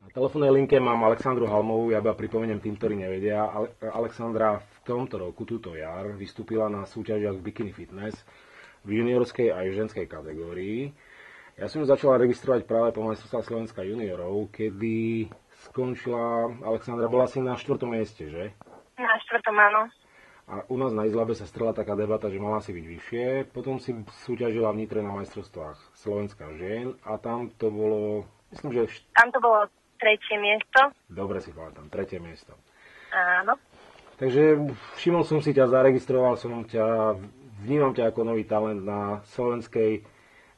Na telefónnej linke mám Alexandru Halmovú, ja iba pripomeniem tým, ktorí nevedia. Alexandra v tomto roku, túto jar, vystúpila na súťažiach Bikini Fitness v juniorskej aj ženskej kategórii. Ja som ju začala registrovať práve po majstrovstvách Slovenska juniorov, kedy skončila, Alexandra bola asi na 4. mieste, že? Na 4. áno. A u nás na Izlabe sa strela taká debata, že mala si byť vyššie. Potom si súťažila v Nitre na majstrovstvách Slovenska žien a tam to bolo, myslím, že... Tam to bolo 3. miesto. Dobre si pamätám, 3. miesto. Áno. Takže všimol som si ťa, zaregistroval som ťa, vnímam ťa ako nový talent na slovenskej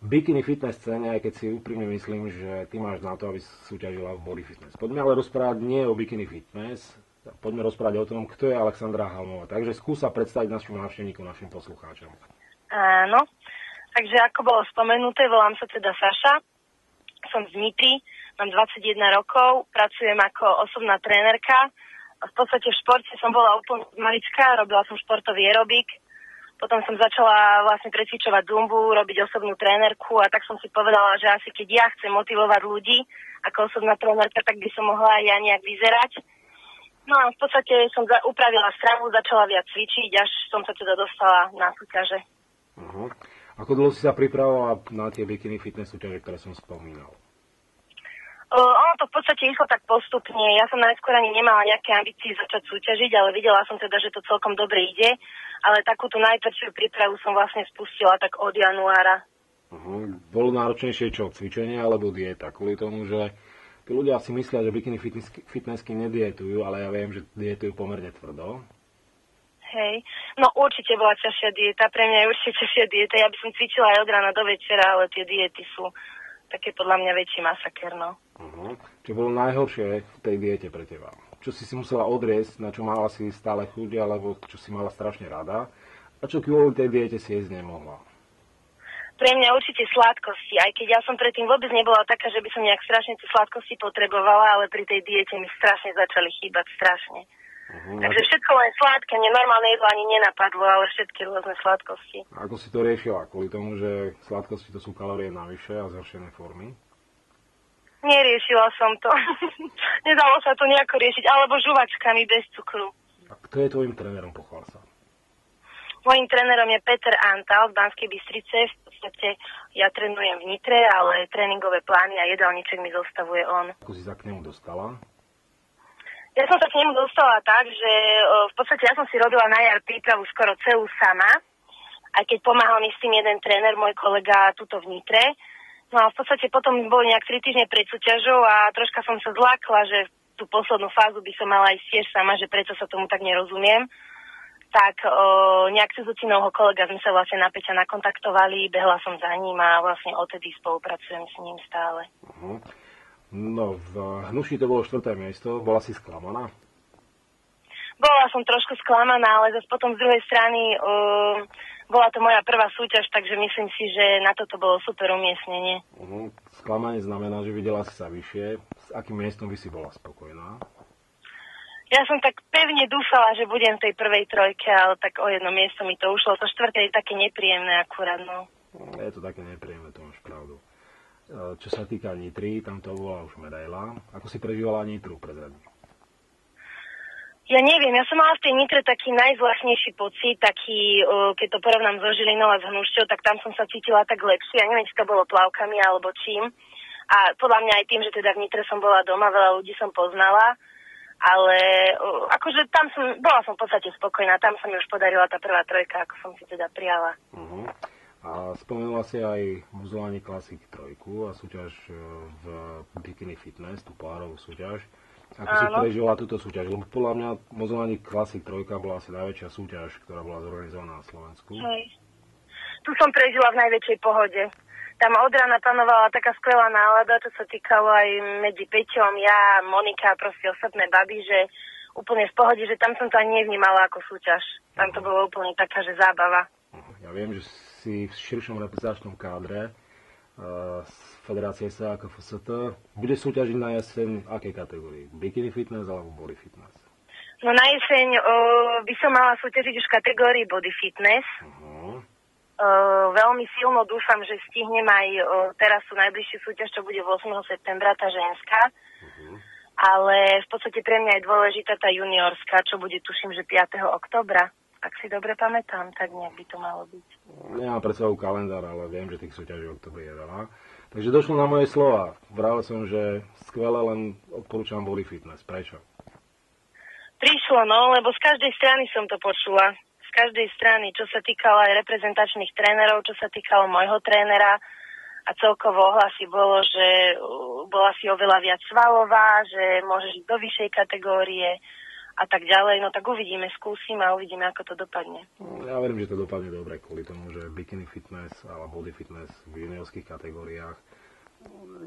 bikini fitness scéne, aj keď si úprimne myslím, že ty máš na to, aby súťažila v body fitness. Poďme ale rozprávať nie o bikini fitness, poďme rozprávať o tom, kto je Alexandra Halmová. Takže skús sa predstaviť našim návštevníkom, našim poslucháčom. Áno. Takže ako bolo spomenuté, volám sa teda Saša. Som z Nitry, mám 21 rokov, pracujem ako osobná trénerka. V podstate v športe som bola úplne maličká, robila som športový aerobik. Potom som začala vlastne precvičovať zumbu, robiť osobnú trénerku a tak som si povedala, že asi keď ja chcem motivovať ľudí ako osobná trénerka, tak by som mohla aj ja nejak vyzerať. No a v podstate som upravila stravu, začala viac cvičiť, až som sa teda dostala na súťaže. Uh-huh. Ako dlho si sa pripravovala na tie bikini fitness súťaže, ktoré som spomínal? Ono to v podstate išlo tak postupne. Ja som najskôr ani nemala nejaké ambície začať súťažiť, ale videla som teda, že to celkom dobre ide. Ale takúto najtvrdšiu prípravu som vlastne spustila tak od januára. Uh-huh. Bolo náročnejšie čo? Cvičenie alebo dieta? Kvôli tomu, že tí ľudia si myslia, že bikini fitnessky nedietujú, ale ja viem, že dietujú pomerne tvrdo. Hej, no určite bola ťažšia dieta, pre mňa je určite ťažšia dieta, ja by som cvičila aj od rána do večera, ale tie diety sú také podľa mňa väčší masaker, no. Uh-huh. Čo bolo najhoršie v tej diete pre teba? Čo si musela odriesť, na čo mala si stále chuť, alebo čo si mala strašne rada, a čo kvôli tej diete si jesť nemohla? Pre mňa určite sladkosti, aj keď ja som predtým vôbec nebola taká, že by som nejak strašne tie sladkosti potrebovala, ale pri tej diete mi strašne začali chýbať, strašne. Uh-huh. Takže všetko len sladké, mne normálne jedlo ani nenapadlo, ale všetky rôzne sladkosti. A ako si to riešila? Kvôli tomu, že sladkosti to sú kalórie navyše a zhoršené formy? Neriešila som to. Nedalo sa to nejako riešiť, alebo žuvačkami bez cukru. A kto je tvojim trénerom, pochvál sa? Mojím trénerom je Peter Antal z Banskej Bystrice. V podstate ja trénujem v Nitre, ale tréningové plány a jedálniček mi zostavuje on. Ako si sa k nemu dostala? Ja som sa k nemu dostala tak, že v podstate ja som si robila na jar prípravu skoro celú sama, aj keď pomáhal mi s tým jeden tréner, môj kolega tuto v Nitre. No a v podstate potom bol nejak 3 týždne pred súťažou a troška som sa zlákla, že tú poslednú fázu by som mala ísť tiež sama, že prečo sa tomu tak nerozumiem. Tak nejak cez Utinovho kolega sme sa vlastne na Peťa nakontaktovali, behla som za ním a vlastne odtedy spolupracujem s ním stále. Uh-huh. No, v Hnuši to bolo 4. miesto. Bola si sklamaná? Bola som trošku sklamaná, ale zase potom z druhej strany bola to moja prvá súťaž, takže myslím si, že na toto bolo super umiestnenie. Uh-huh. Sklamanie znamená, že videla si sa vyššie. S akým miestom by si bola spokojná? Ja som tak pevne dúfala, že budem v tej prvej trojke, ale tak o jedno miesto mi to ušlo. To 4. je také nepríjemné akurát, no. Je to také nepríjemné, to máš pravdu. Čo sa týka Nitry, tam to bola už medaila. Ako si prežívala Nitru prezradí? Ja neviem, ja som mala v tej Nitre taký najzvláštnejší pocit, taký, keď to porovnám so Žilinou a s Hnušťou, tak tam som sa cítila tak lepšie. Ja neviem, či to bolo plavkami alebo čím. A podľa mňa aj tým, že teda v Nitre som bola doma, veľa ľudí som poznala. Ale akože tam bola som v podstate spokojná, tam sa mi už podarila tá prvá trojka, ako som si teda prijala. Uh-huh. A spomenula si aj Mozolani Classic 3 a súťaž v Bikini Fitness, tú pohárovú súťaž. Ako si prežila túto súťaž? Lebo podľa mňa Mozolani Classic 3 bola asi najväčšia súťaž, ktorá bola zorganizovaná na Slovensku. Hej. Tu som prežila v najväčšej pohode. Tam od rána panovala taká skvelá nálada, čo sa týkalo aj medzi Peťom, ja, Monika, proste ostatné baby, že úplne v pohode, že tam som to ani nevnímala ako súťaž. Tam to bolo úplne taká, že zábava. Ja viem, že si v širšom reprezentačnom kádre z Federácie SA ako FST. Bude súťažiť na jeseň v akej kategórii? Bikini fitness alebo body fitness? No na jeseň by som mala súťažiť už v kategórii body fitness. Uh-huh. Veľmi silno dúfam, že stihnem aj teraz tú najbližšiu súťaž, čo bude 8. septembra, tá ženská. Ale v podstate pre mňa je dôležitá tá juniorská, čo bude tuším, že 5. októbra. Ak si dobre pamätám, tak nejak by to malo byť. Nemám pred sebou kalendár, ale viem, že tých súťaží v oktobri je veľa. Takže došlo na moje slova. Vravel som, že skvelé, len odporúčam body fitness. Prečo? Prišlo, no, lebo z každej strany som to počula. Z každej strany, čo sa týkalo aj reprezentačných trénerov, čo sa týkalo môjho trénera. A celkovo ohlasy bolo, že bola si oveľa viac svalová, že môžeš ísť do vyššej kategórie a tak ďalej. No tak uvidíme, skúsime a uvidíme, ako to dopadne. Ja verím, že to dopadne dobre kvôli tomu, že bikini fitness alebo body fitness v juniorských kategóriách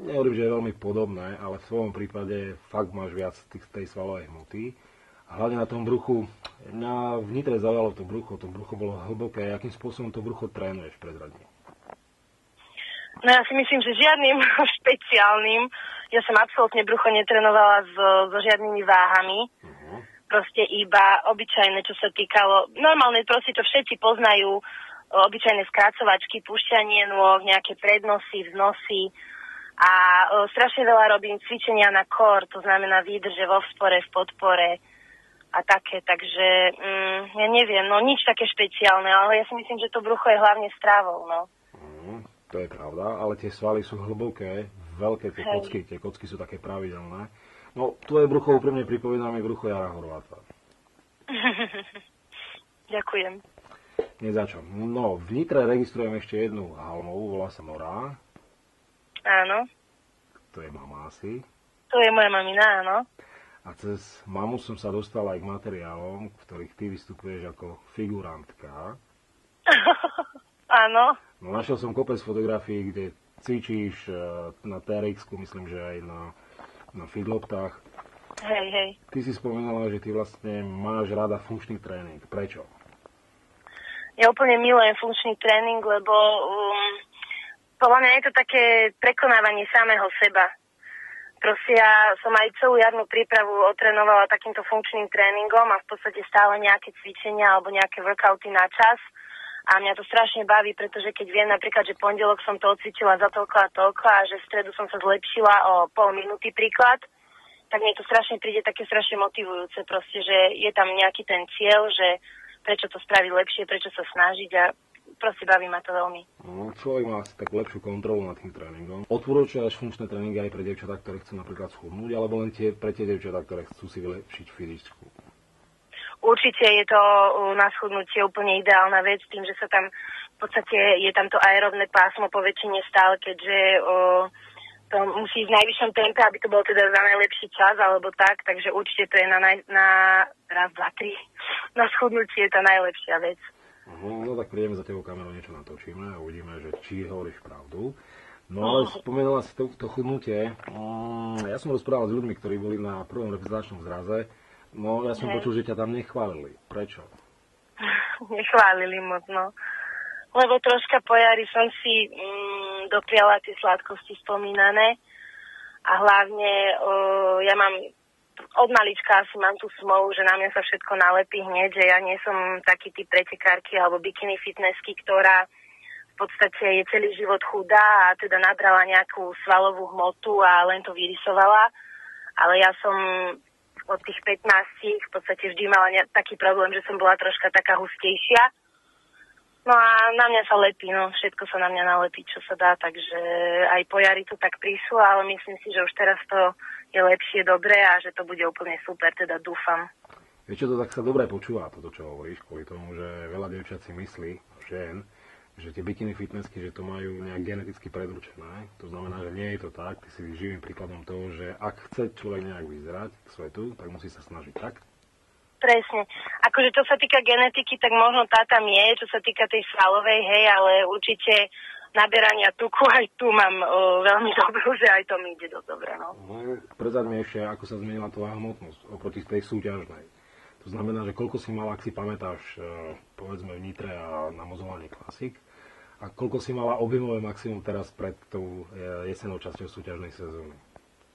nehovorím, že je veľmi podobné, ale v svojom prípade fakt máš viac tej svalovej hmoty. A hlavne na tom bruchu, mňa v Nitre zaujalo to brucho bolo hlboké. Akým spôsobom to brucho trénuješ predradne? No ja si myslím, že žiadnym špeciálnym. Ja som absolútne brucho netrenovala so žiadnymi váhami. Proste iba obyčajné, čo sa týkalo. Normálne proste to všetci poznajú. Obyčajné skracovačky, púšťanie nôh, nejaké prednosy, vznosy. A strašne veľa robím cvičenia na core, to znamená výdrže vo vzpore, v podpore a také. Takže ja neviem, no nič také špeciálne, ale ja si myslím, že to brucho je hlavne strávou, no. To je pravda, ale tie svaly sú hlboké, veľké tie kocky sú také pravidelné. No, tvoje brucho úprimne pripomína mi brucho Jara Horváta. Ďakujem. Nie za čo. No, v Nitre registrujem ešte jednu halmovú, volá sa Nora. Áno. To je mama asi. To je moja mamina, áno. A cez mamu som sa dostal aj k materiálom, v ktorých ty vystupuješ ako figurantka. Áno. No, našiel som kopec fotografií, kde cvičíš na TRX-ku, myslím, že aj na feedloptách. Hej. Ty si spomínala, že ty vlastne máš rada funkčný tréning. Prečo? Ja úplne milujem funkčný tréning, lebo podľa mňa je to také prekonávanie samého seba. Proste ja som aj celú jarnú prípravu otrénovala takýmto funkčným tréningom a v podstate stále nejaké cvičenia alebo nejaké workouty na čas. A mňa to strašne baví, pretože keď viem napríklad, že pondelok som to odcvičila za toľko a toľko a že v stredu som sa zlepšila o pol minúty príklad, tak mne to strašne príde také strašne motivujúce proste, že je tam nejaký ten cieľ, že prečo to spraviť lepšie, prečo sa snažiť a proste baví ma to veľmi. No, človek má asi takú lepšiu kontrolu nad tým tréningom. Odporúčaš funkčné tréningy aj pre dievčatá, ktoré chcú napríklad schudnúť, alebo len pre tie dievčatá, ktoré chcú si vylepšiť fyzičku? Určite je to na schudnutie úplne ideálna vec, tým, že sa tam v podstate je tam to aerobné pásmo po väčšine stále, keďže to musí ísť v najvyššom tempe, aby to bol teda za najlepší čas alebo tak, takže určite to je na raz, dva, tri. Na schudnutie je to najlepšia vec. No tak prídeme za tebou kamerou, niečo natočíme a uvidíme, že či hovoríš pravdu. No ale spomenula si to chudnutie. Ja som rozprával s ľuďmi, ktorí boli na prvom reprezentačnom zraze. No, ja som počul, že ťa tam nechválili. Prečo? Nechválili moc, no. Lebo troška po jari som si dopriala tie sladkosti spomínané. A hlavne ja mám, od malička asi mám tú smolu, že na mňa sa všetko nalepí hneď, že ja nie som taký typ pretekárky alebo bikini fitnessky, ktorá v podstate je celý život chudá a teda nabrala nejakú svalovú hmotu a len to vyrysovala. Ale ja som od tých 15 v podstate vždy mala taký problém, že som bola troška taká hustejšia. No a na mňa sa lepí, no všetko sa na mňa nalepí, čo sa dá, takže aj po jari to tak prišlo, ale myslím si, že už teraz to je lepšie, dobré a že to bude úplne super, teda dúfam. Vieš čo, to tak sa dobre počúva, toto čo hovoríš, kvôli tomu, že veľa dievčat si myslí, žien, že tie bikini fitnessky, že to majú nejak geneticky predurčené. To znamená, že nie je to tak. Ty si živým príkladom toho, že ak chce človek nejak vyzerať k svetu, tak musí sa snažiť, tak? Presne. Akože čo sa týka genetiky, tak možno tá tam je, čo sa týka tej svalovej, hej, ale určite naberania tuku aj tu mám veľmi dobrú, že aj to mi ide dosť dobre, no. Predzaď mi ešte, ako sa zmenila tvoja hmotnosť oproti tej súťažnej. To znamená, že koľko si mala, ak si pamätáš, povedzme v Nitre a na Mozolane Classic, a koľko si mala objemové maximum teraz pred tou jesennou časťou súťažnej sezóny?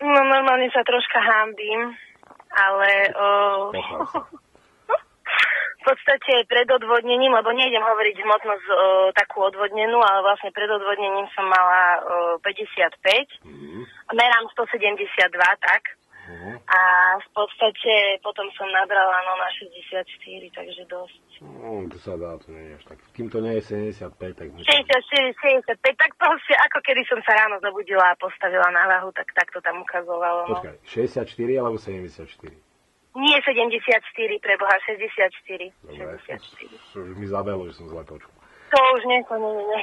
No normálne sa troška hanbím, ale v podstate pred odvodnením, lebo nejdem hovoriť hmotnosť takú odvodnenú, ale vlastne pred odvodnením som mala 55, merám 172, tak. A v podstate potom som nabrala na 64, takže dosť. To sa dá, to nie je až tak. Kým to nie je 75, tak... 64, 65, tak proste ako kedy som sa ráno zobudila a postavila na váhu, tak to tam ukazovalo. No. Počkaj, 64 alebo 74? Nie 74, preboha, 64. Dobre, 64. už mi zabelo, že som zle počul. To už nie, to nie.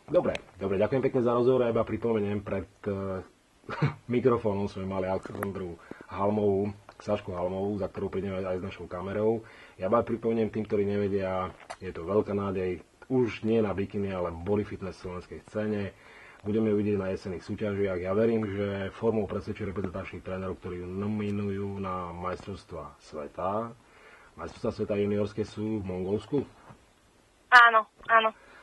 Dobre, ďakujem pekne za rozhovor. Ja iba pripomeniem, pred mikrofónom sme mali Alexandru Halmovú, Sašku Halmovú, za ktorú prídeme aj s našou kamerou. Ja iba pripomeniem tým, ktorí nevedia, je to veľká nádej, už nie na bikini, ale body fitness v slovenskej scéne. Budeme ju vidieť na jesenných súťažiach. Ja verím, že formou presvedčí reprezentačných trénerov, ktorí ju nominujú na majstrovstvá sveta. Majstrovstvá sveta juniorské sú v Mongolsku? Áno.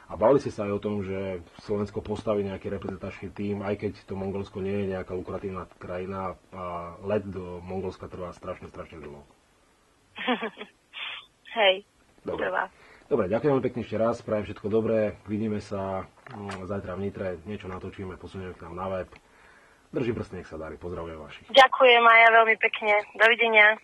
A bavili ste sa aj o tom, že Slovensko postaví nejaký reprezentačný tím, aj keď to Mongolsko nie je nejaká lukratívna krajina a let do Mongolska trvá strašne dlho. Hej, dobre. Trvá. Dobre, ďakujem veľmi pekne ešte raz, prajem všetko dobré, vidíme sa zajtra v Nitre, niečo natočíme, posunieme k nám na web. Držím prsty, nech sa darí, pozdravujem vašich. Ďakujem aj ja veľmi pekne, dovidenia.